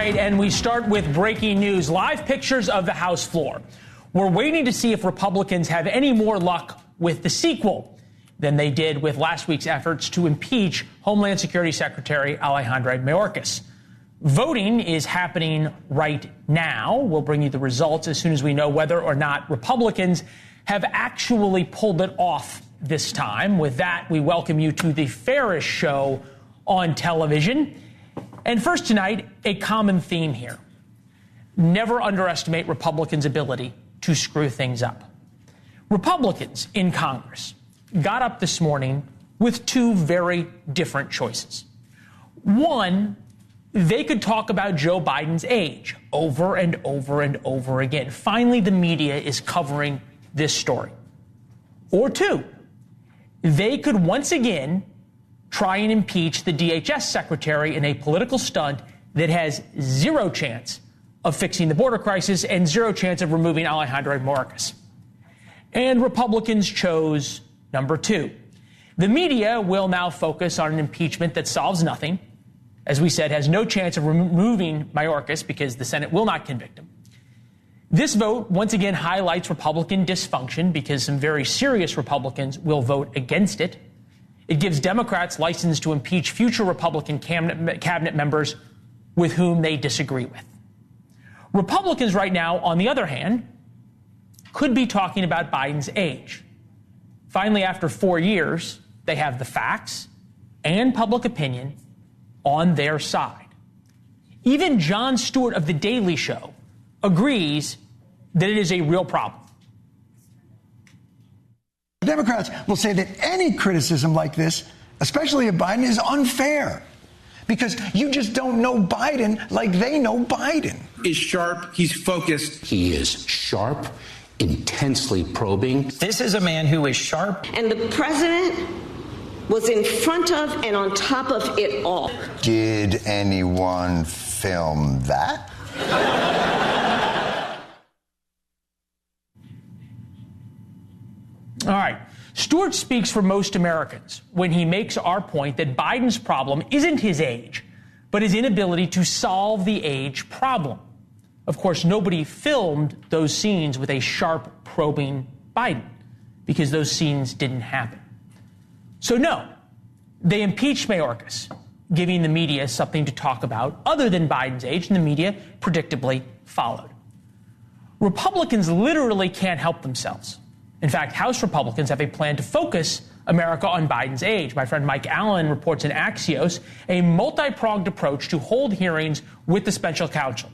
right, and we start with breaking news. Live pictures of the House floor. We're waiting to see if Republicans have any more luck with the sequel than they did with last week's efforts to impeach Homeland Security Secretary Alejandro Mayorkas. Voting is happening right now. We'll bring you the results as soon as we know whether or not Republicans have actually pulled it off this time. With that, we welcome you to the fairest show on television. And first tonight, a common theme here. Never underestimate Republicans' ability to screw things up. Republicans in Congress got up this morning with two very different choices. One, they could talk about Joe Biden's age over and over and over again. Finally, the media is covering this story. Or two, they could once again try and impeach the DHS secretary in a political stunt that has zero chance of fixing the border crisis and zero chance of removing Alejandro Mayorkas. And Republicans chose number two. The media will now focus on an impeachment that solves nothing, as we said, has no chance of removing Mayorkas because the Senate will not convict him. This vote once again highlights Republican dysfunction because some very serious Republicans will vote against it. It gives Democrats license to impeach future Republican cabinet members with whom they disagree with. Republicans right now, on the other hand, could be talking about Biden's age. Finally, after 4 years, they have the facts and public opinion on their side. Even Jon Stewart of The Daily Show agrees that it is a real problem. Democrats will say that any criticism like this, especially of Biden, is unfair because you just don't know Biden like they know Biden. He's sharp. He's focused. He is sharp, intensely probing. This is a man who is sharp. And the president was in front of and on top of it all. Did anyone film that? All right. Stewart speaks for most Americans when he makes our point that Biden's problem isn't his age, but his inability to solve the age problem. Of course, nobody filmed those scenes with a sharp, probing Biden because those scenes didn't happen. So no, they impeached Mayorkas, giving the media something to talk about other than Biden's age, and the media predictably followed. Republicans literally can't help themselves. In fact, House Republicans have a plan to focus America on Biden's age. My friend Mike Allen reports in Axios a multi-pronged approach to hold hearings with the special counsel.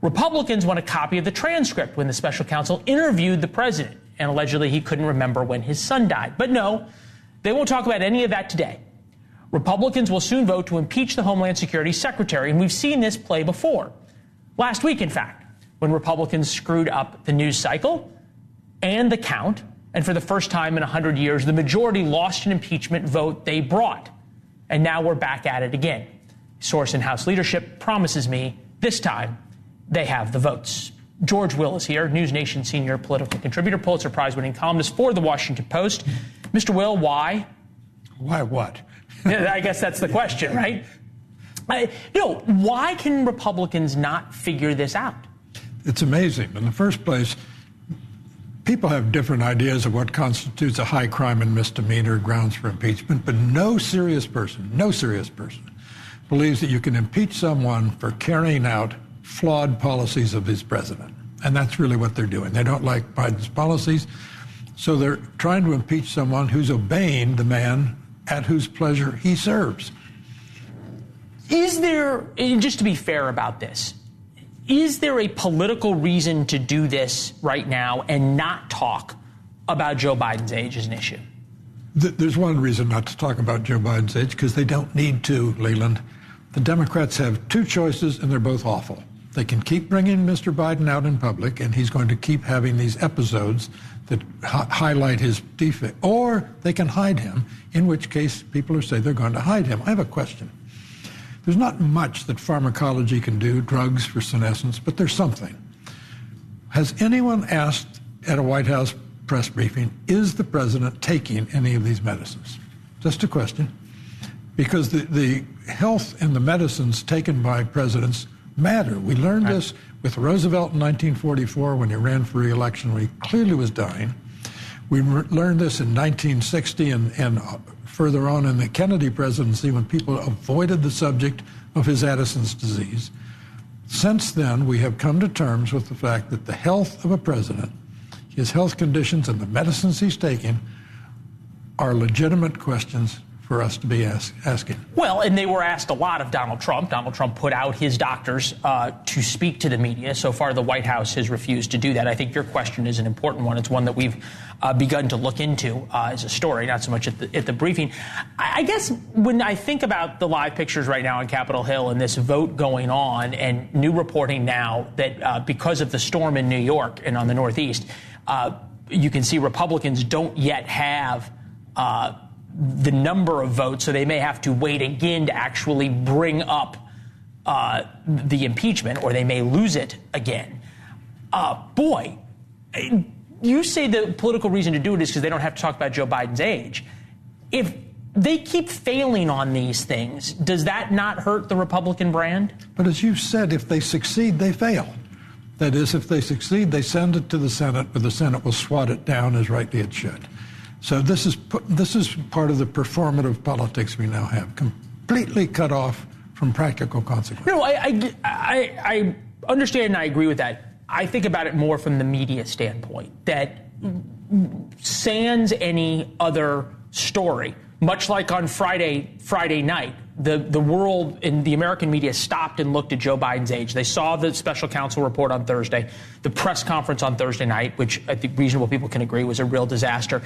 Republicans want a copy of the transcript when the special counsel interviewed the president, and allegedly he couldn't remember when his son died. But no, they won't talk about any of that today. Republicans will soon vote to impeach the Homeland Security Secretary, and we've seen this play before. Last week, in fact, when Republicans screwed up the news cycle and the count, and for the first time in 100 years, the majority lost an impeachment vote they brought. And now we're back at it again. A source in House leadership promises me this time they have the votes. George Will is here, NewsNation senior political contributor, Pulitzer Prize-winning columnist for The Washington Post. Mr. Will, why? Why what? I guess that's the question, right? Why can Republicans not figure this out? It's amazing. In the first place, people have different ideas of what constitutes a high crime and misdemeanor grounds for impeachment, but no serious person believes that you can impeach someone for carrying out flawed policies of his president. And that's really what they're doing. They don't like Biden's policies, so they're trying to impeach someone who's obeying the man at whose pleasure he serves. Is there, just to be fair about this, is there a political reason to do this right now and not talk about Joe Biden's age as an issue? There's one reason not to talk about Joe Biden's age, because they don't need to, Leland. The Democrats have two choices, and they're both awful. They can keep bringing Mr. Biden out in public, and he's going to keep having these episodes that highlight his defect, or they can hide him, in which case people are saying they're going to hide him. I have a question. There's not much that pharmacology can do, drugs for senescence, but there's something. Has anyone asked at a White House press briefing, is the president taking any of these medicines? Just a question. Because the health and the medicines taken by presidents matter. We learned this with Roosevelt in 1944 when he ran for re-election, when he clearly was dying. We learned this in 1960 and further on in the Kennedy presidency when people avoided the subject of his Addison's disease. Since then, we have come to terms with the fact that the health of a president, his health conditions and the medicines he's taking are legitimate questions for us to be asking. Well, and they were asked a lot of Donald Trump. Donald Trump put out his doctors to speak to the media. So far, the White House has refused to do that. I think your question is an important one. It's one that we've begun to look into as a story, not so much at the briefing. I guess when I think about the live pictures right now on Capitol Hill and this vote going on and new reporting now that because of the storm in New York and on the Northeast, you can see Republicans don't yet have the number of votes, so they may have to wait again to actually bring up the impeachment, or they may lose it again. Boy, you say the political reason to do it is because they don't have to talk about Joe Biden's age. If they keep failing on these things, does that not hurt the Republican brand? But as you said, if they succeed, they fail. That is, if they succeed, they send it to the Senate, but the Senate will swat it down as rightly it should. So this is part of the performative politics we now have, completely cut off from practical consequences. No, I understand and I agree with that. I think about it more from the media standpoint, that sans any other story, much like on Friday night, the world and the American media stopped and looked at Joe Biden's age. They saw the special counsel report on Thursday, the press conference on Thursday night, which I think reasonable people can agree was a real disaster.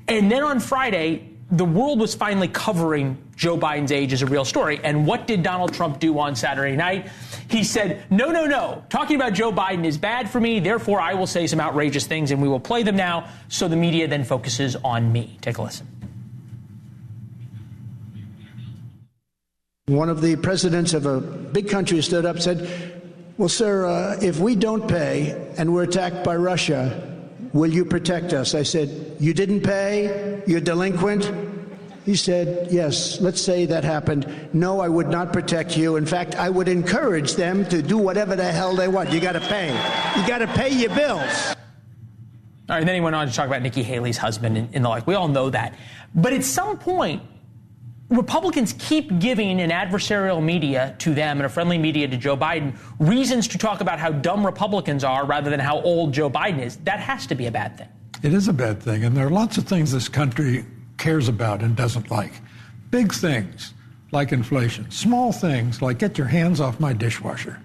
And then on Friday, the world was finally covering Joe Biden's age as a real story. And what did Donald Trump do on Saturday night? He said, no. Talking about Joe Biden is bad for me. Therefore, I will say some outrageous things and we will play them now. So the media then focuses on me. Take a listen. One of the presidents of a big country stood up and said, well, sir, if we don't pay and we're attacked by Russia, will you protect us? I said, you didn't pay? You're delinquent? He said, yes, let's say that happened. No, I would not protect you. In fact, I would encourage them to do whatever the hell they want. You got to pay. You got to pay your bills. All right, and then he went on to talk about Nikki Haley's husband and the like. We all know that. But at some point, Republicans keep giving an adversarial media to them and a friendly media to Joe Biden reasons to talk about how dumb Republicans are rather than how old Joe Biden is. That has to be a bad thing. It is a bad thing, and there are lots of things this country cares about and doesn't like. Big things like inflation, small things like get your hands off my dishwasher.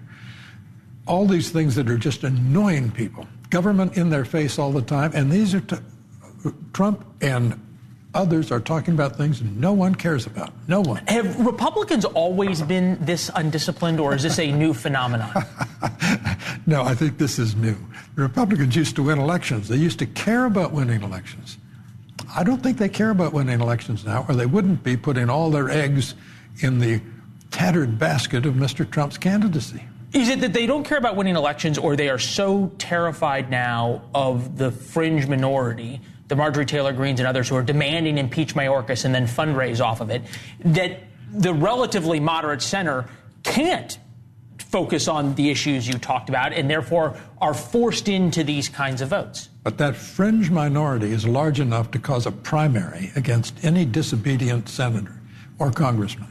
All these things that are just annoying people. Government in their face all the time, and these are Trump and others are talking about things no one cares about. No one. Have Republicans always been this undisciplined, or is this a new phenomenon? No, I think this is new. The Republicans used to win elections. They used to care about winning elections. I don't think they care about winning elections now, or they wouldn't be putting all their eggs in the tattered basket of Mr. Trump's candidacy. Is it that they don't care about winning elections, or they are so terrified now of the fringe minority, the Marjorie Taylor Greenes and others who are demanding impeach Mayorkas and then fundraise off of it, that the relatively moderate center can't focus on the issues you talked about and therefore are forced into these kinds of votes? But that fringe minority is large enough to cause a primary against any disobedient senator or congressman.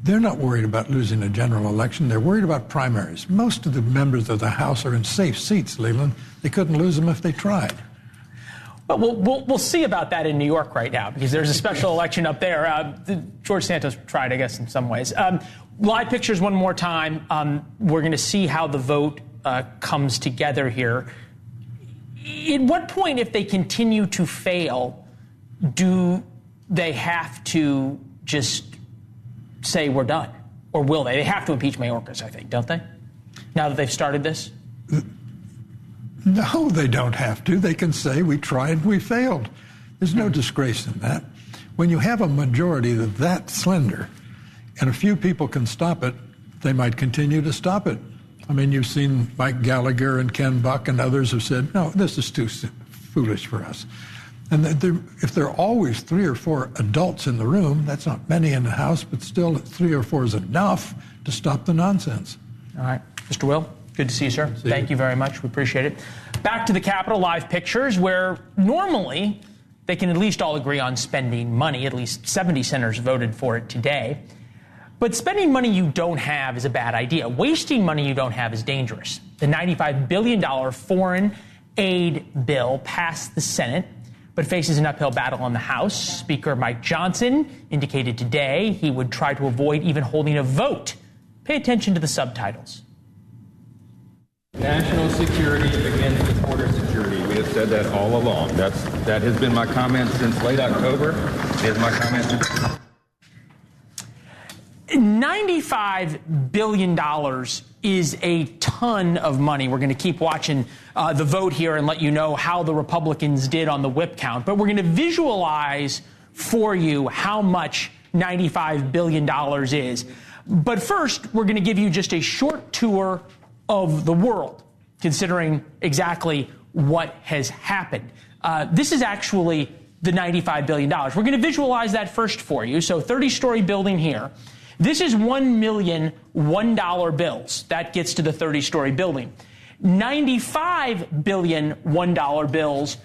They're not worried about losing a general election. They're worried about primaries. Most of the members of the House are in safe seats, Leland. They couldn't lose them if they tried. Well, we'll see about that in New York right now, because there's a special election up there. George Santos tried, I guess, in some ways. Live pictures one more time. We're going to see how the vote comes together here. At what point, if they continue to fail, do they have to just say we're done? Or will they? They have to impeach Mayorkas, I think, don't they? Now that they've started this? No, they don't have to. They can say we tried, we failed. There's no disgrace in that. When you have a majority that slender and a few people can stop it, they might continue to stop it. I mean, you've seen Mike Gallagher and Ken Buck and others have said, no, this is too foolish for us. And if there are always 3 or 4 adults in the room, that's not many in the House, but still 3 or 4 is enough to stop the nonsense. All right. Mr. Will, good to see you, sir. Thank you very much. We appreciate it. Back to the Capitol, live pictures where normally they can at least all agree on spending money. At least 70 senators voted for it today. But spending money you don't have is a bad idea. Wasting money you don't have is dangerous. The $95 billion foreign aid bill passed the Senate, but faces an uphill battle on the House. Speaker Mike Johnson indicated today he would try to avoid even holding a vote. Pay attention to the subtitles. National security begins with border security. We have said that all along. That has been my comment since late October. It is my comment since... $95 billion is a ton of money. We're going to keep watching the vote here and let you know how the Republicans did on the whip count. But we're going to visualize for you how much $95 billion is. But first, we're going to give you just a short tour of the world, considering exactly what has happened. This is actually the $95 billion. We're going to visualize that first for you. So 30-story building here. This is 1 million $1 bills. That gets to the 30-story building. 95 billion $1 bills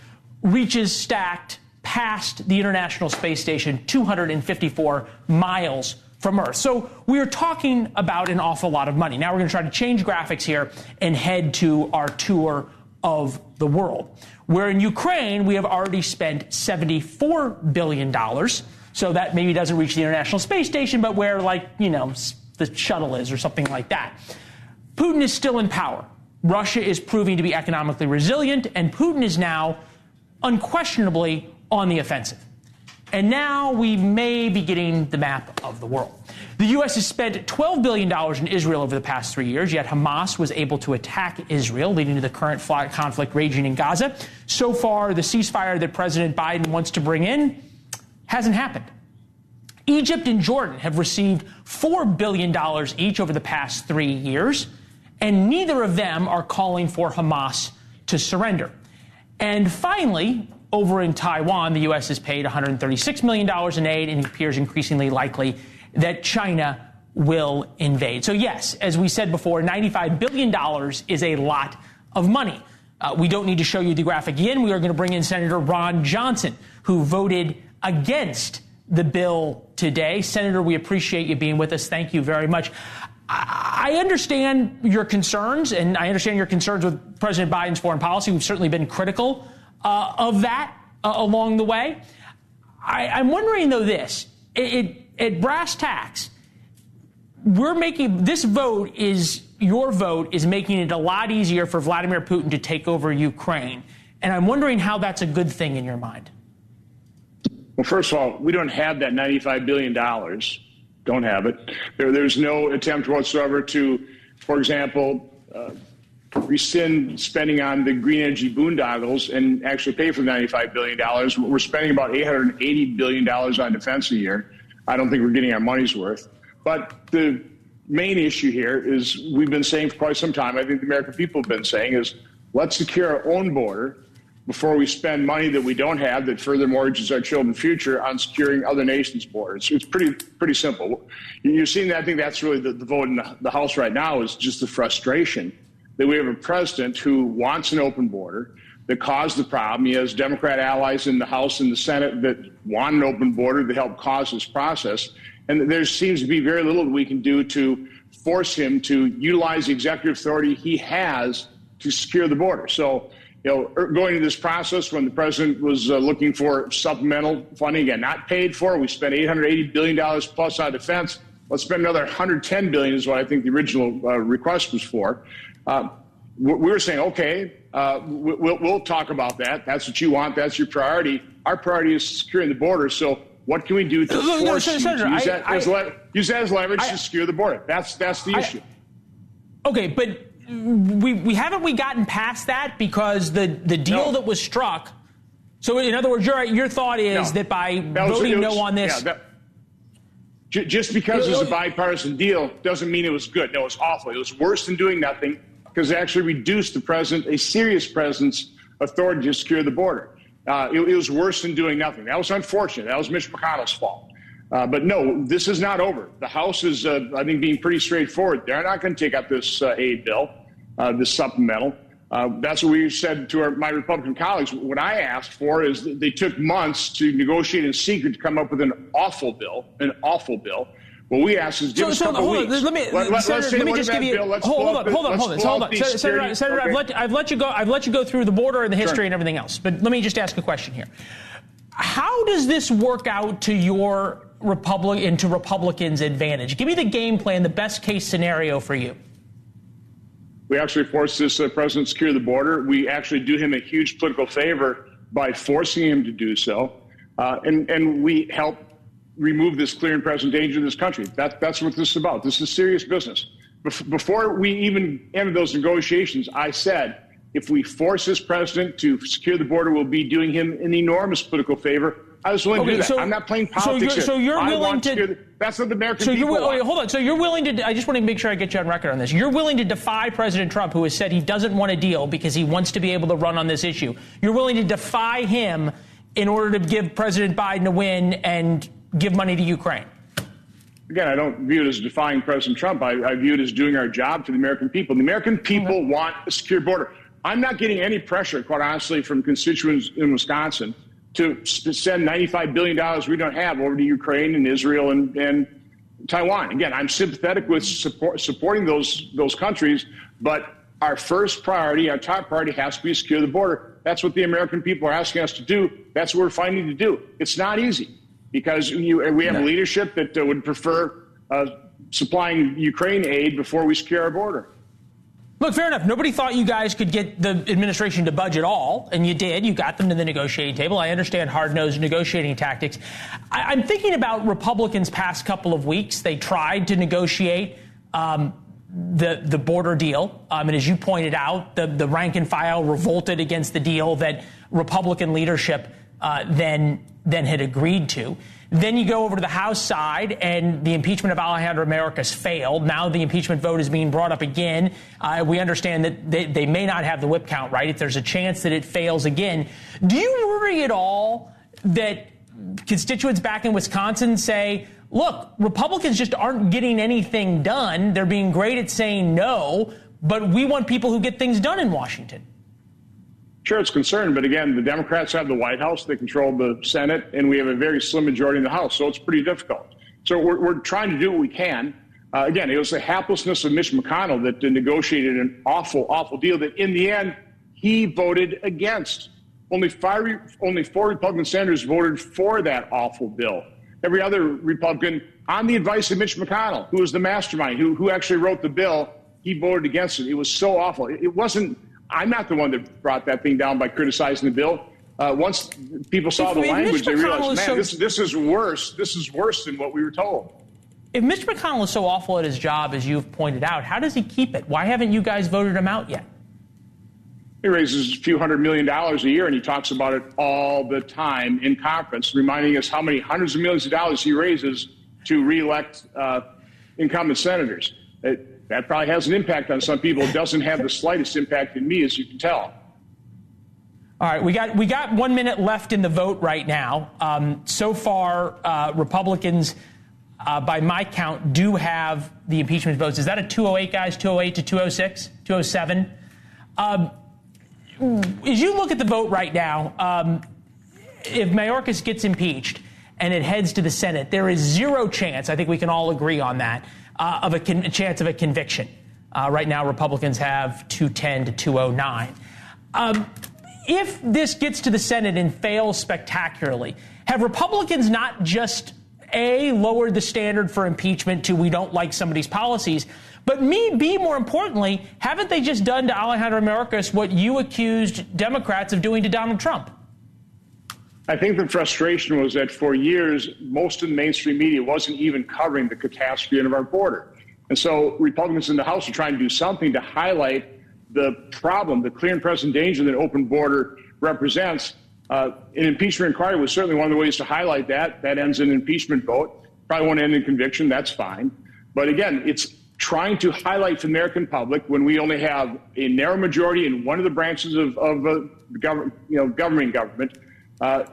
reaches stacked past the International Space Station 254 miles from Earth. So we're talking about an awful lot of money. Now we're going to try to change graphics here and head to our tour of the world, where in Ukraine we have already spent $74 billion. So that maybe doesn't reach the International Space Station, but where, like, you know, the shuttle is or something like that. Putin is still in power. Russia is proving to be economically resilient, and Putin is now unquestionably on the offensive. And now we may be getting the map of the world. The U.S. has spent $12 billion in Israel over the past 3 years, yet Hamas was able to attack Israel, leading to the current conflict raging in Gaza. So far, the ceasefire that President Biden wants to bring in hasn't happened. Egypt and Jordan have received $4 billion each over the past 3 years, and neither of them are calling for Hamas to surrender. And finally, over in Taiwan, the U.S. has paid $136 million in aid, and it appears increasingly likely that China will invade. So yes, as we said before, $95 billion is a lot of money. We don't need to show you the graphic again. We are going to bring in Senator Ron Johnson, who voted against the bill today. Senator, we appreciate you being with us. Thank you very much. I understand your concerns, and I understand your concerns with President Biden's foreign policy. We've certainly been critical of that along the way. I'm wondering, though, this. At brass tacks, we're making this vote your vote is making it a lot easier for Vladimir Putin to take over Ukraine. And I'm wondering how that's a good thing in your mind. Well, first of all, we don't have that $95 billion. Don't have it. There's no attempt whatsoever to, for example, rescind spending on the green energy boondoggles and actually pay for the $95 billion. We're spending about $880 billion on defense a year. I don't think we're getting our money's worth. But the main issue here is we've been saying for quite some time, I think the American people have been saying, is let's secure our own border before we spend money that we don't have that further mortgages our children's future on securing other nations' borders. It's pretty simple. You've seen that. I think that's really the vote in the House right now is just the frustration that we have a president who wants an open border, that caused the problem. He has Democrat allies in the House and the Senate that want an open border to help cause this process. And there seems to be very little that we can do to force him to utilize the executive authority he has to secure the border. So, going into this process when the president was looking for supplemental funding, again, not paid for, we spent $880 billion plus on defense. Let's spend another $110 billion is what I think the original request was for. We were saying, okay, we'll talk about that. That's what you want. That's your priority. Our priority is securing the border. So what can we do to force you to use that as leverage to secure the border? That's the issue. Okay, but we haven't gotten past that because the deal that was struck. So in other words, your thought is that by voting no on this. Just because it was a bipartisan deal doesn't mean it was good. No, it was awful. It was worse than doing nothing because it actually reduced a serious president's authority to secure the border. It was worse than doing nothing. That was unfortunate. That was Mitch McConnell's fault. But no, this is not over. The House is, I think, being pretty straightforward. They're not going to take up this aid bill, this supplemental. That's what we said to my Republican colleagues. What I asked for is that they took months to negotiate in secret to come up with an awful bill. What we asked is give us a couple weeks. Let me just give you. Hold on. Senator, okay. I've let you go through the border and the history and everything else. But let me just ask a question here. How does this work out to your Republicans' advantage? Give me the game plan, the best case scenario for you. We actually forced this president to secure the border. We actually do him a huge political favor by forcing him to do so. And we help remove this clear and present danger in this country. That's what this is about. This is serious business. Before we even ended those negotiations, I said, if we force this president to secure the border, we'll be doing him an enormous political favor. I was willing to do that. I'm not playing politics. So you're willing to. That's what the American people want. Hold on. So you're willing to. I just want to make sure I get you on record on this. You're willing to defy President Trump, who has said he doesn't want a deal because he wants to be able to run on this issue. You're willing to defy him in order to give President Biden a win and give money to Ukraine. Again, I don't view it as defying President Trump. I view it as doing our job to the American people. The American people want a secure border. I'm not getting any pressure, quite honestly, from constituents in Wisconsin to send $95 billion we don't have over to Ukraine and Israel and Taiwan. Again, I'm sympathetic with supporting those countries, but our first priority, our top priority has to be to secure the border. That's what the American people are asking us to do. That's what we're fighting to do. It's not easy because we have leadership that would prefer supplying Ukraine aid before we secure our border. Look, fair enough. Nobody thought you guys could get the administration to budge at all, and you did. You got them to the negotiating table. I understand hard-nosed negotiating tactics. I'm thinking about Republicans' past couple of weeks. They tried to negotiate the border deal, and as you pointed out, the rank and file revolted against the deal that Republican leadership then had agreed to. Then you go over to the House side, and the impeachment of Alejandro Mayorkas failed. Now the impeachment vote is being brought up again. We understand that they may not have the whip count, right? If there's a chance that it fails again. Do you worry at all that constituents back in Wisconsin say, look, Republicans just aren't getting anything done. They're being great at saying no, but we want people who get things done in Washington? Sure, it's concerned, but again, the Democrats have the White House, they control the Senate, and we have a very slim majority in the House, so it's pretty difficult. So we're trying to do what we can. Again, it was the haplessness of Mitch McConnell that negotiated an awful, awful deal that in the end, he voted against. Only four Republican senators voted for that awful bill. Every other Republican, on the advice of Mitch McConnell, who was the mastermind, who actually wrote the bill, he voted against it. It was so awful. It wasn't. I'm not the one that brought that thing down by criticizing the bill. Once people saw the language, they realized, man, this is worse. This is worse than what we were told. If Mitch McConnell is so awful at his job, as you've pointed out, how does he keep it? Why haven't you guys voted him out yet? He raises a few $100 million a year, and he talks about it all the time in conference, reminding us how many hundreds of millions of dollars he raises to reelect incumbent senators. That probably has an impact on some people. It doesn't have the slightest impact on me, as you can tell. All right, we got 1 minute left in the vote right now. So far, Republicans, by my count, do have the impeachment votes. Is that a 208, guys? 208 to 206, 207? As you look at the vote right now, if Mayorkas gets impeached and it heads to the Senate, there is zero chance, I think we can all agree on that, of a chance of a conviction. Right now, Republicans have 210 to 209. If this gets to the Senate and fails spectacularly, have Republicans not just, A, lowered the standard for impeachment to we don't like somebody's policies, but B, more importantly, haven't they just done to Alejandro Mayorkas what you accused Democrats of doing to Donald Trump? I think the frustration was that for years, most of the mainstream media wasn't even covering the catastrophe of our border. And so Republicans in the House are trying to do something to highlight the problem, the clear and present danger that an open border represents. An impeachment inquiry was certainly one of the ways to highlight that. That ends in an impeachment vote. Probably won't end in conviction. That's fine. But again, it's trying to highlight to the American public when we only have a narrow majority in one of the branches of government,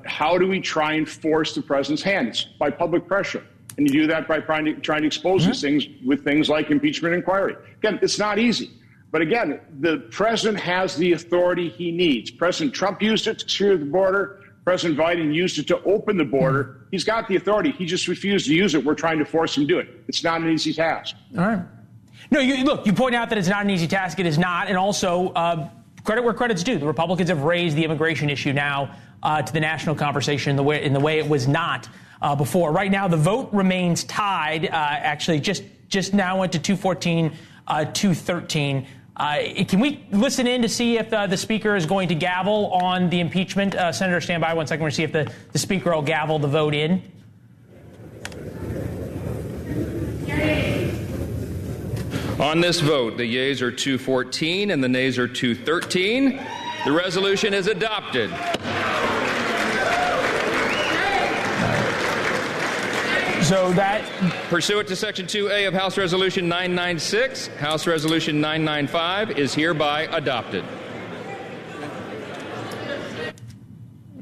how do we try and force the president's hand? It's by public pressure. And you do that by trying to expose these things with things like impeachment inquiry. Again, it's not easy. But again, the president has the authority he needs. President Trump used it to secure the border. President Biden used it to open the border. He's got the authority. He just refused to use it. We're trying to force him to do it. It's not an easy task. All right. No, you point out that it's not an easy task. It is not. And also, credit where credit's due. The Republicans have raised the immigration issue now to the national conversation in the way it was not before. Right now, the vote remains tied. Actually, just now went to 214, 213. Can we listen in to see if the speaker is going to gavel on the impeachment? Senator, stand by 1 second. We're going to see if the speaker will gavel the vote in. On this vote, the yeas are 214 and the nays are 213. The resolution is adopted. So that, pursuant to Section 2A of House Resolution 996, House Resolution 995 is hereby adopted.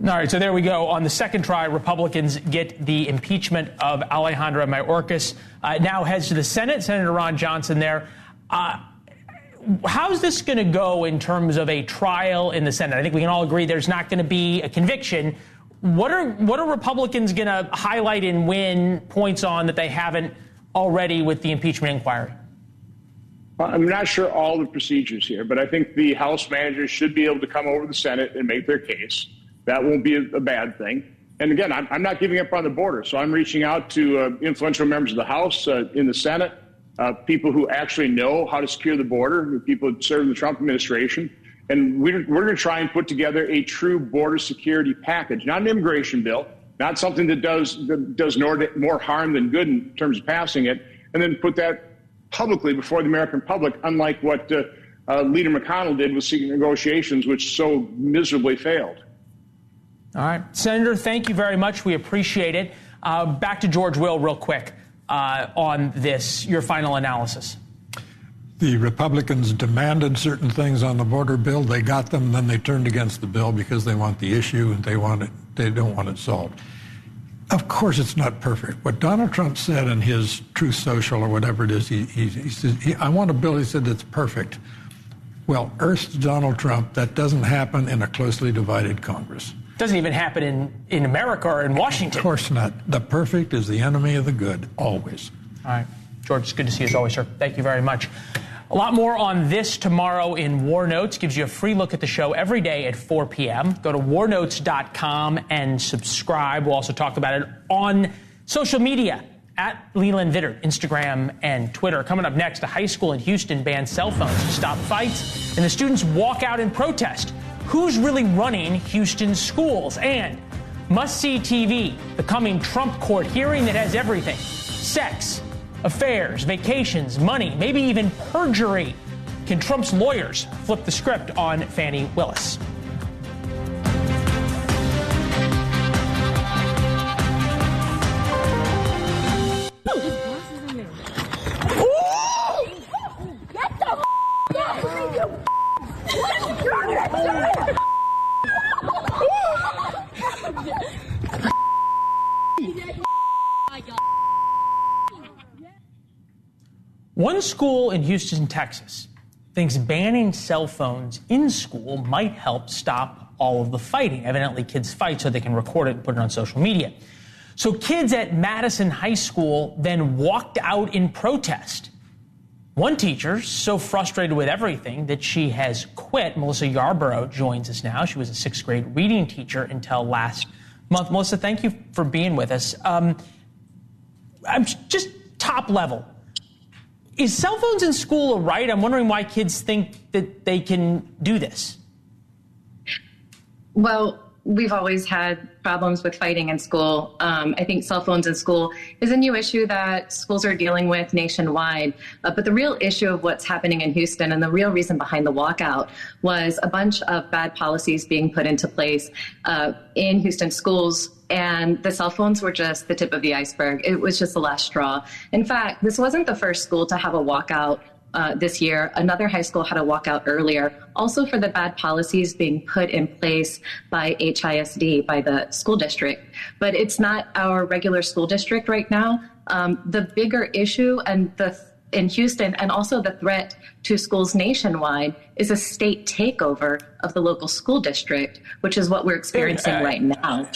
All right, so there we go. On the second try, Republicans get the impeachment of Alejandro Mayorkas. Now heads to the Senate. Senator Ron Johnson there. How's this going to go in terms of a trial in the Senate? I think we can all agree there's not going to be a conviction. What are Republicans going to highlight and win points on that they haven't already with the impeachment inquiry? I'm not sure all the procedures here, but I think the House managers should be able to come over to the Senate and make their case. That won't be a bad thing. And again, I'm not giving up on the border, so I'm reaching out to influential members of the House in the Senate, people who actually know how to secure the border, people who serve in the Trump administration. And we're going to try and put together a true border security package, not an immigration bill, not something that does more harm than good in terms of passing it, and then put that publicly before the American public, unlike what Leader McConnell did with secret negotiations, which so miserably failed. All right. Senator, thank you very much. We appreciate it. Back to George Will real quick on this, your final analysis. The Republicans demanded certain things on the border bill. They got them, then they turned against the bill because they want the issue and they don't want it solved. Of course, it's not perfect. What Donald Trump said in his Truth Social or whatever it is, he said, I want a bill, he said, that's perfect. Well, earth to Donald Trump, that doesn't happen in a closely divided Congress. Doesn't even happen in America or in Washington. Of course not. The perfect is the enemy of the good, always. All right. George, it's good to see you as always, sir. Thank you very much. A lot more on this tomorrow in War Notes. Gives you a free look at the show every day at 4 p.m. Go to warnotes.com and subscribe. We'll also talk about it on social media at Leland Vittert, Instagram and Twitter. Coming up next, a high school in Houston bans cell phones to stop fights, and the students walk out in protest. Who's really running Houston's schools? And must-see TV, the coming Trump court hearing that has everything. Sex, affairs, vacations, money, maybe even perjury. Can Trump's lawyers flip the script on Fani Willis? One school in Houston, Texas, thinks banning cell phones in school might help stop all of the fighting. Evidently, kids fight so they can record it and put it on social media. So kids at Madison High School then walked out in protest. One teacher, so frustrated with everything that she has quit. Melissa Yarborough joins us now. She was a sixth grade reading teacher until last month. Melissa, thank you for being with us. I'm just top level. Is cell phones in school a right? I'm wondering why kids think that they can do this. Well, we've always had problems with fighting in school. I think cell phones in school is a new issue that schools are dealing with nationwide. But the real issue of what's happening in Houston and the real reason behind the walkout was a bunch of bad policies being put into place in Houston schools. And the cell phones were just the tip of the iceberg. It was just the last straw. In fact, this wasn't the first school to have a walkout this year. Another high school had a walkout earlier, also for the bad policies being put in place by HISD, by the school district. But it's not our regular school district right now. The bigger issue in Houston, and also the threat to schools nationwide, is a state takeover of the local school district, which is what we're experiencing right now.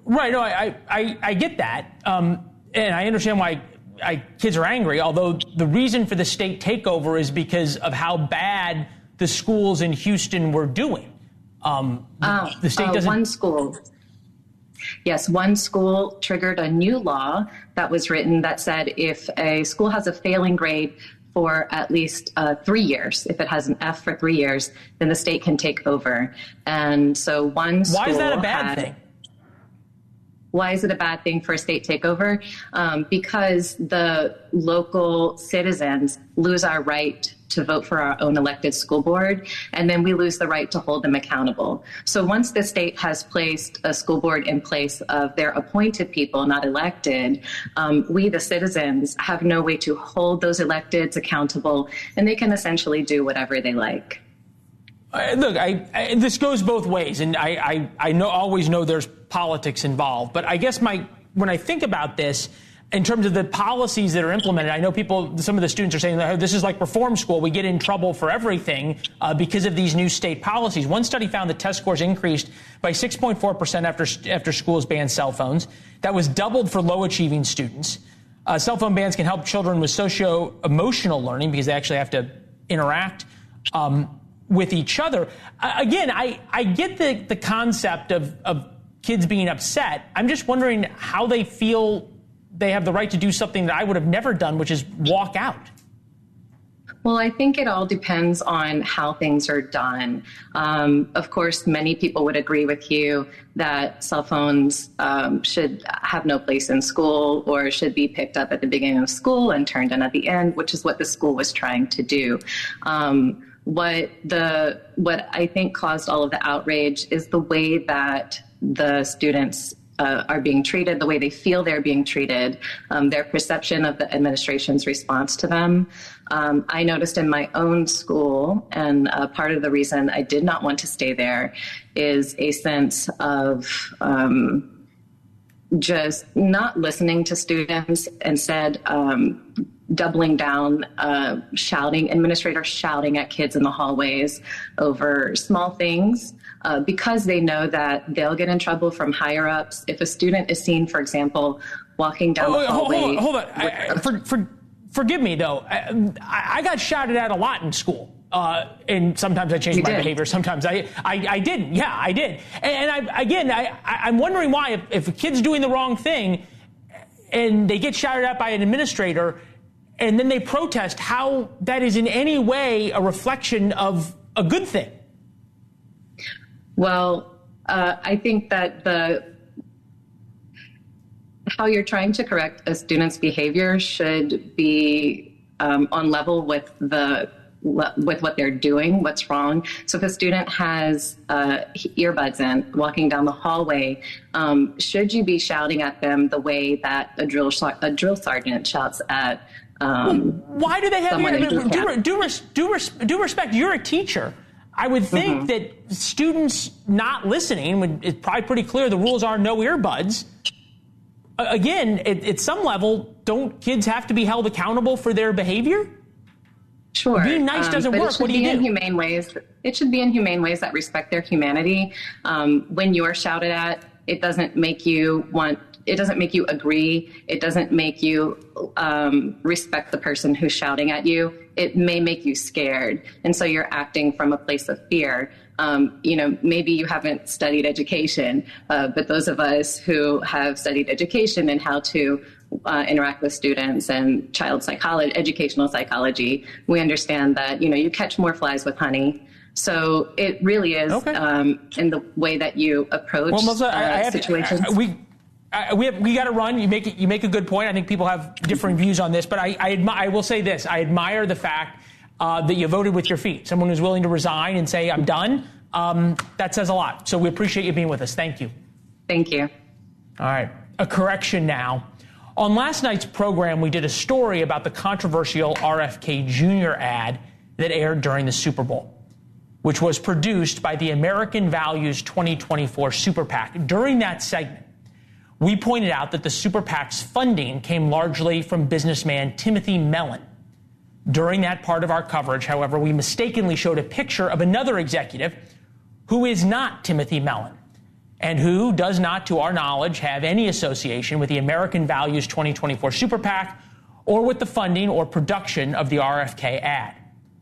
Right. No, I get that. And I understand why kids are angry, although the reason for the state takeover is because of how bad the schools in Houston were doing. The state doesn't... One school. Yes, one school triggered a new law that was written that said if a school has a failing grade for at least 3 years, if it has an F for 3 years, then the state can take over. And so one school... Why is that a bad thing? Why is it a bad thing for a state takeover? Because the local citizens lose our right to vote for our own elected school board, and then we lose the right to hold them accountable. So once the state has placed a school board in place of their appointed people, not elected, we, the citizens, have no way to hold those electeds accountable, and they can essentially do whatever they like. Look, this goes both ways, and I always know there's politics involved. But I guess when I think about this, in terms of the policies that are implemented, I know some of the students are saying that this is like reform school. We get in trouble for everything because of these new state policies. One study found that test scores increased by 6.4% after schools banned cell phones. That was doubled for low-achieving students. Cell phone bans can help children with socio-emotional learning because they actually have to interact with each other. Again, I get the concept of kids being upset. I'm just wondering how they feel they have the right to do something that I would have never done, which is walk out. Well, I think it all depends on how things are done. Of course, many people would agree with you that cell phones should have no place in school or should be picked up at the beginning of school and turned in at the end, which is what the school was trying to do. What I think caused all of the outrage is the way that the students are being treated, the way they feel they're being treated, their perception of the administration's response to them. I noticed in my own school, and part of the reason I did not want to stay there is a sense of just not listening to students, instead doubling down, administrators shouting at kids in the hallways over small things. Because they know that they'll get in trouble from higher ups. If a student is seen, for example, walking down the hallway. Hold on. Forgive me, though. I got shouted at a lot in school. And sometimes I changed my behavior. Sometimes I didn't. Yeah, I did. And I'm wondering why, if a kid's doing the wrong thing and they get shouted at by an administrator and then they protest, how that is in any way a reflection of a good thing. Well, I think that how you're trying to correct a student's behavior should be on level with what they're doing, what's wrong. So if a student has earbuds in, walking down the hallway, should you be shouting at them the way that a drill sergeant shouts at? Why do they have due respect? You're a teacher. I would think that students not listening, it's probably pretty clear the rules are no earbuds. Again, at some level, don't kids have to be held accountable for their behavior? Sure. Being nice doesn't work. What do you do? It should be in humane ways that respect their humanity. When you're shouted at, it doesn't make you agree. It doesn't make you respect the person who's shouting at you. It may make you scared. And so you're acting from a place of fear. Maybe you haven't studied education, but those of us who have studied education and how to interact with students and child psychology, educational psychology, we understand that, you catch more flies with honey. So it really is in the way that you approach situations. We got to run. You make a good point. I think people have different views on this, but I will say this: I admire the fact that you voted with your feet. Someone who's willing to resign and say, "I'm done." That says a lot. So we appreciate you being with us. Thank you. Thank you. All right. A correction now. On last night's program, we did a story about the controversial RFK Jr. ad that aired during the Super Bowl, which was produced by the American Values 2024 Super PAC. During that segment, we pointed out that the super PAC's funding came largely from businessman Timothy Mellon. During that part of our coverage, however, we mistakenly showed a picture of another executive who is not Timothy Mellon and who does not, to our knowledge, have any association with the American Values 2024 super PAC or with the funding or production of the RFK ad.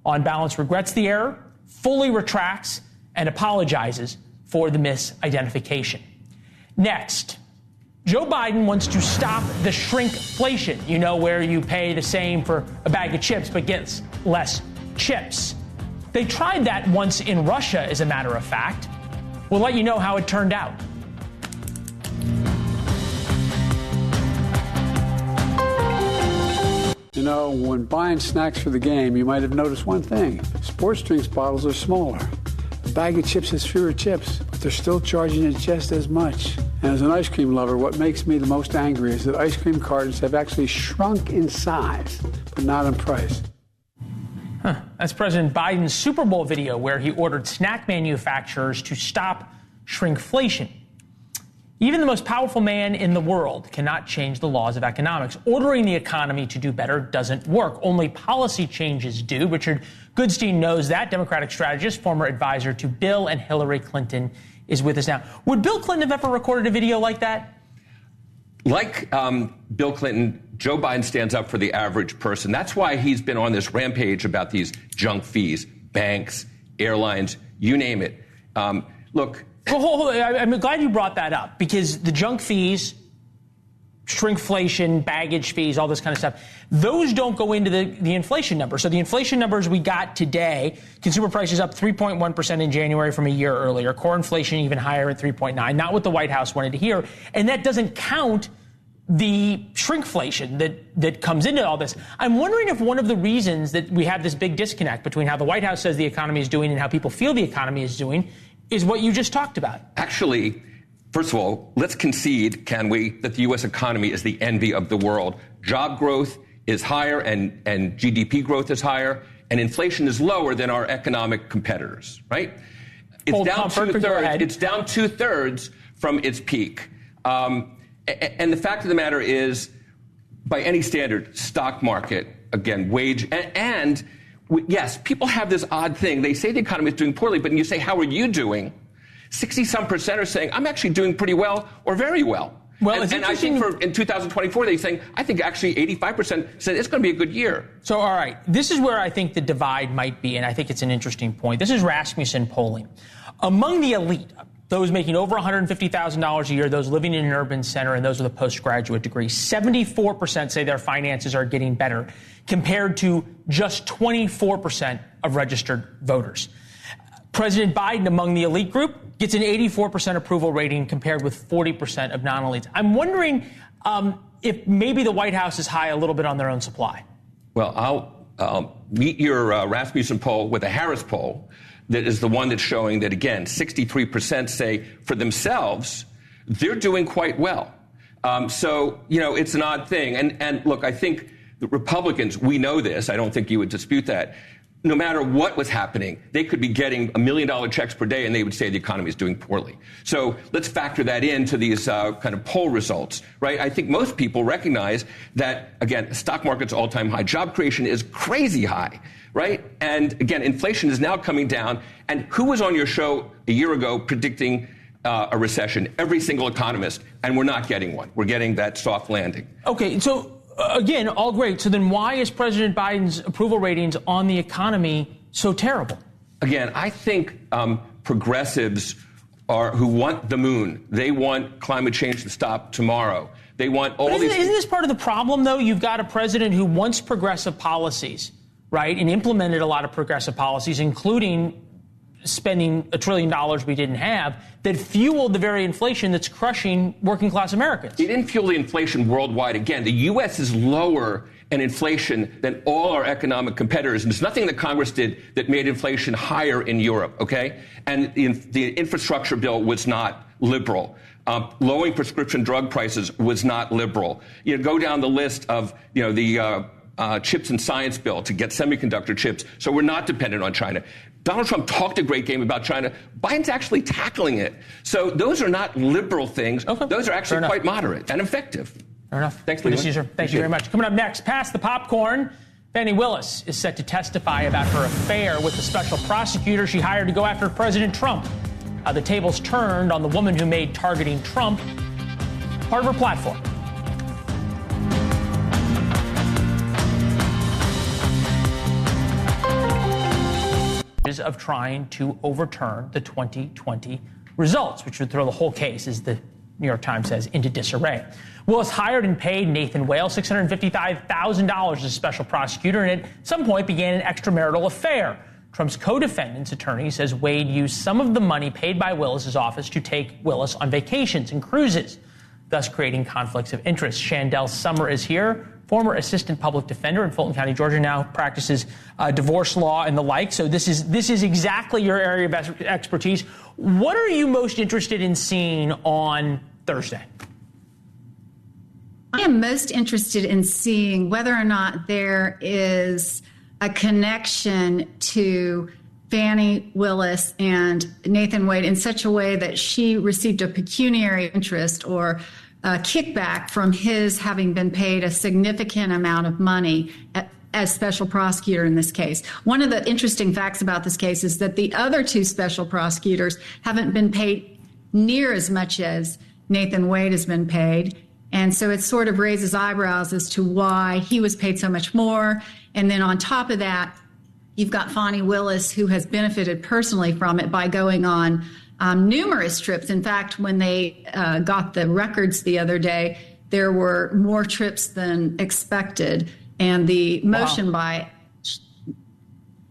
On balance, regrets the error, fully retracts, and apologizes for the misidentification. Next, Joe Biden wants to stop the shrinkflation, where you pay the same for a bag of chips but get less chips. They tried that once in Russia, as a matter of fact. We'll let you know how it turned out. When buying snacks for the game, you might have noticed one thing. Sports drinks bottles are smaller. A bag of chips has fewer chips, but they're still charging it just as much. And as an ice cream lover, what makes me the most angry is that ice cream cartons have actually shrunk in size, but not in price. That's President Biden's Super Bowl video where he ordered snack manufacturers to stop shrinkflation. Even the most powerful man in the world cannot change the laws of economics. Ordering the economy to do better doesn't work. Only policy changes do. Richard Goodstein knows that. Democratic strategist, former advisor to Bill and Hillary Clinton, is with us now. Would Bill Clinton have ever recorded a video like that? Like Bill Clinton, Joe Biden stands up for the average person. That's why he's been on this rampage about these junk fees, banks, airlines, you name it. Look. Well, I'm glad you brought that up, because the junk fees, shrinkflation, baggage fees, all this kind of stuff, those don't go into the inflation number. So the inflation numbers we got today, consumer prices up 3.1% in January from a year earlier, core inflation even higher at 3.9%, not what the White House wanted to hear. And that doesn't count the shrinkflation that comes into all this. I'm wondering if one of the reasons that we have this big disconnect between how the White House says the economy is doing and how people feel the economy is doing is what you just talked about. Actually, first of all, let's concede, can we, that the U.S. economy is the envy of the world. Job growth is higher and GDP growth is higher, and inflation is lower than our economic competitors, right? It's down two-thirds. It's down two-thirds from its peak. And the fact of the matter is, by any standard, stock market, again, wage, and yes, people have this odd thing. They say the economy is doing poorly, but when you say, how are you doing? 60-some% are saying, I'm actually doing pretty well or very well. Well, and I think in 2024, they're saying, I think actually 85% said it's going to be a good year. So, all right, this is where I think the divide might be, and I think it's an interesting point. This is Rasmussen polling. Among the elite, those making over $150,000 a year, those living in an urban center, and those with a postgraduate degree, 74% say their finances are getting better, compared to just 24% of registered voters. President Biden, among the elite group, gets an 84% approval rating compared with 40% of non-elites. I'm wondering if maybe the White House is high a little bit on their own supply. Well, I'll meet your Rasmussen poll with a Harris poll that is the one that's showing that, again, 63% say for themselves they're doing quite well. So, it's an odd thing. And look, I think the Republicans, we know this. I don't think you would dispute that. No matter what was happening, they could be getting $1 million checks per day, and they would say the economy is doing poorly. So let's factor that into these kind of poll results, right? I think most people recognize that, again, the stock market's all-time high. Job creation is crazy high, right? And, again, inflation is now coming down. And who was on your show a year ago predicting a recession? Every single economist. And we're not getting one. We're getting that soft landing. Okay, so again, all great. So then why is President Biden's approval ratings on the economy so terrible? Again, I think progressives who want the moon. They want climate change to stop tomorrow. They want all these. Isn't this part of the problem, though? You've got a president who wants progressive policies, right, and implemented a lot of progressive policies, including spending $1 trillion we didn't have, that fueled the very inflation that's crushing working class Americans. It didn't fuel the inflation worldwide. Again, the U.S. is lower in inflation than all our economic competitors. And there's nothing that Congress did that made inflation higher in Europe, okay? And the infrastructure bill was not liberal. Lowering prescription drug prices was not liberal. Go down the list of, the chips and science bill to get semiconductor chips, so we're not dependent on China. Donald Trump talked a great game about China. Biden's actually tackling it. So those are not liberal things. Okay. Those are actually quite moderate and effective. Fair enough. Thanks, Leland. Leland. Thank you very much. Coming up next, past the popcorn, Fani Willis is set to testify about her affair with the special prosecutor she hired to go after President Trump. The tables turned on the woman who made targeting Trump part of her platform. Of trying to overturn the 2020 results, which would throw the whole case, as the New York Times says, into disarray. Willis hired and paid Nathan Wade $655,000 as a special prosecutor and at some point began an extramarital affair. Trump's co-defendant's attorney says Wade used some of the money paid by Willis's office to take Willis on vacations and cruises, thus creating conflicts of interest. Chandel Summer is here, former assistant public defender in Fulton County, Georgia, now practices divorce law and the like. So this is exactly your area of expertise. What are you most interested in seeing on Thursday? I am most interested in seeing whether or not there is a connection to Fani Willis and Nathan Wade in such a way that she received a pecuniary interest or a kickback from his having been paid a significant amount of money as special prosecutor in this case. One of the interesting facts about this case is that the other two special prosecutors haven't been paid near as much as Nathan Wade has been paid. And so it sort of raises eyebrows as to why he was paid so much more. And then on top of that, you've got Fani Willis, who has benefited personally from it by going on numerous trips. In fact, when they got the records the other day, there were more trips than expected. And the motion by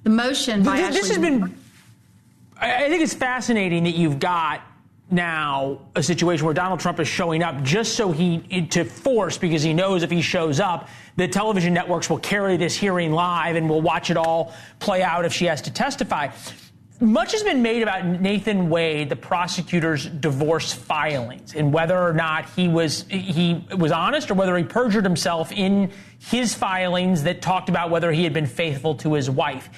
this has been, I think it's fascinating that you've got now a situation where Donald Trump is showing up just so to force, because he knows if he shows up, the television networks will carry this hearing live and we'll watch it all play out if she has to testify. Much has been made about Nathan Wade, the prosecutor's divorce filings, and whether or not he was honest or whether he perjured himself in his filings that talked about whether he had been faithful to his wife.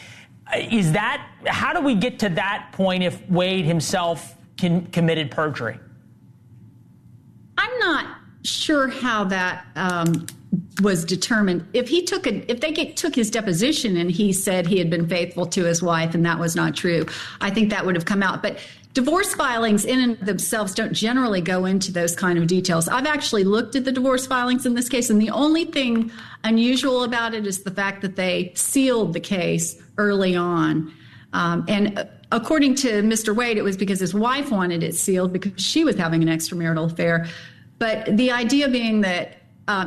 How do we get to that point if Wade himself committed perjury? I'm not sure how that was determined. If they took his deposition and he said he had been faithful to his wife and that was not true, I think that would have come out. But divorce filings in and of themselves don't generally go into those kind of details. I've actually looked at the divorce filings in this case, and the only thing unusual about it is the fact that they sealed the case early on. And according to Mr. Wade, it was because his wife wanted it sealed because she was having an extramarital affair. But the idea being that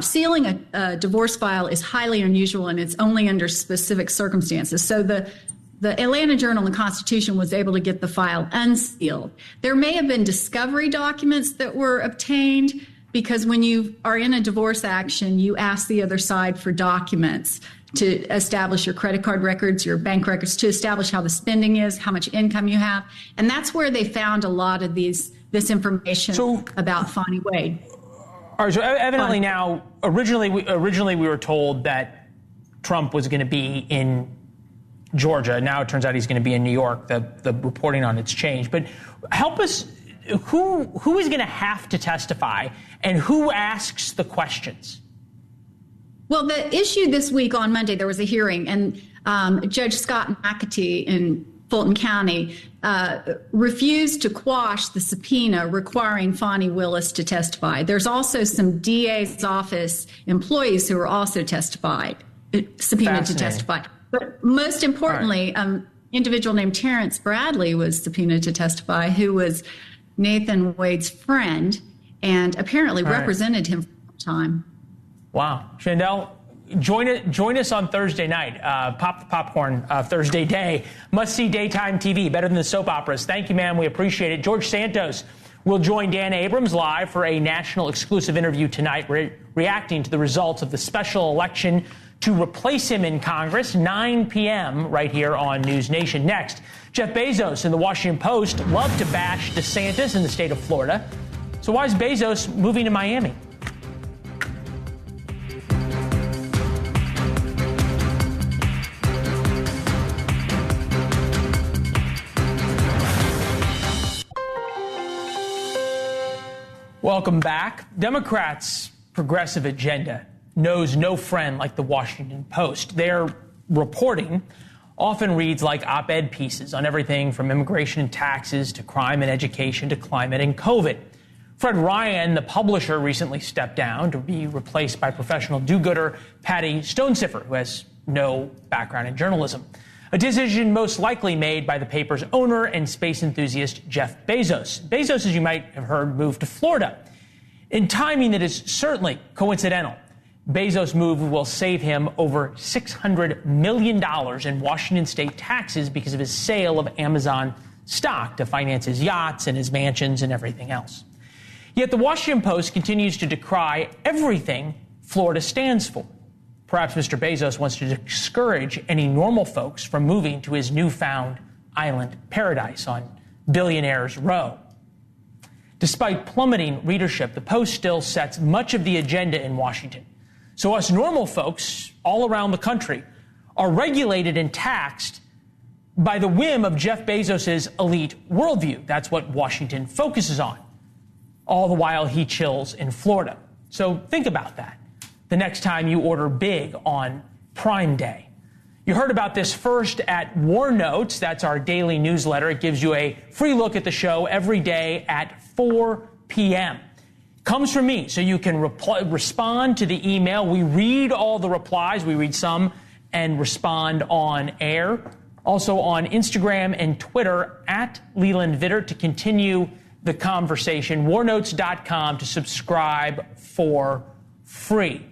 sealing a divorce file is highly unusual and it's only under specific circumstances. So the Atlanta Journal and Constitution was able to get the file unsealed. There may have been discovery documents that were obtained because when you are in a divorce action, you ask the other side for documents to establish your credit card records, your bank records, to establish how the spending is, how much income you have. And that's where they found a lot of this information about Fani Wade. All right, so evidently now, originally we were told that Trump was going to be in Georgia. Now it turns out he's going to be in New York. The reporting on it's changed. But help us, who is going to have to testify and who asks the questions? Well, the issue this week on Monday, there was a hearing, and Judge Scott McAtee in Fulton County refused to quash the subpoena requiring Fani Willis to testify. There's also some DA's office employees who are also subpoenaed to testify. But most importantly, individual named Terrence Bradley was subpoenaed to testify, who was Nathan Wade's friend and apparently represented him for some time. Wow. Chandel, join us on Thursday night. Pop the popcorn Thursday day. Must-see daytime TV, better than the soap operas. Thank you, man. We appreciate it. George Santos will join Dan Abrams live for a national exclusive interview tonight, reacting to the results of the special election to replace him in Congress, 9 p.m. right here on NewsNation. Next, Jeff Bezos in the Washington Post loved to bash DeSantis in the state of Florida. So why is Bezos moving to Miami? Welcome back. Democrats' progressive agenda knows no friend like the Washington Post. Their reporting often reads like op-ed pieces on everything from immigration and taxes to crime and education to climate and COVID. Fred Ryan, the publisher, recently stepped down to be replaced by professional do-gooder Patty Stonesifer, who has no background in journalism. A decision most likely made by the paper's owner and space enthusiast Jeff Bezos. Bezos, as you might have heard, moved to Florida in timing that is certainly coincidental. Bezos' move will save him over $600 million in Washington state taxes because of his sale of Amazon stock to finance his yachts and his mansions and everything else. Yet the Washington Post continues to decry everything Florida stands for. Perhaps Mr. Bezos wants to discourage any normal folks from moving to his newfound island paradise on Billionaires Row. Despite plummeting readership, the Post still sets much of the agenda in Washington. So us normal folks all around the country are regulated and taxed by the whim of Jeff Bezos' elite worldview. That's what Washington focuses on, all the while he chills in Florida. So think about that the next time you order big on Prime Day. You heard about this first at War Notes. That's our daily newsletter. It gives you a free look at the show every day at 4 p.m. Comes from me, so you can respond to the email. We read all the replies. We read some and respond on air. Also on Instagram and Twitter at Leland Vittert to continue the conversation. Warnotes.com to subscribe for free.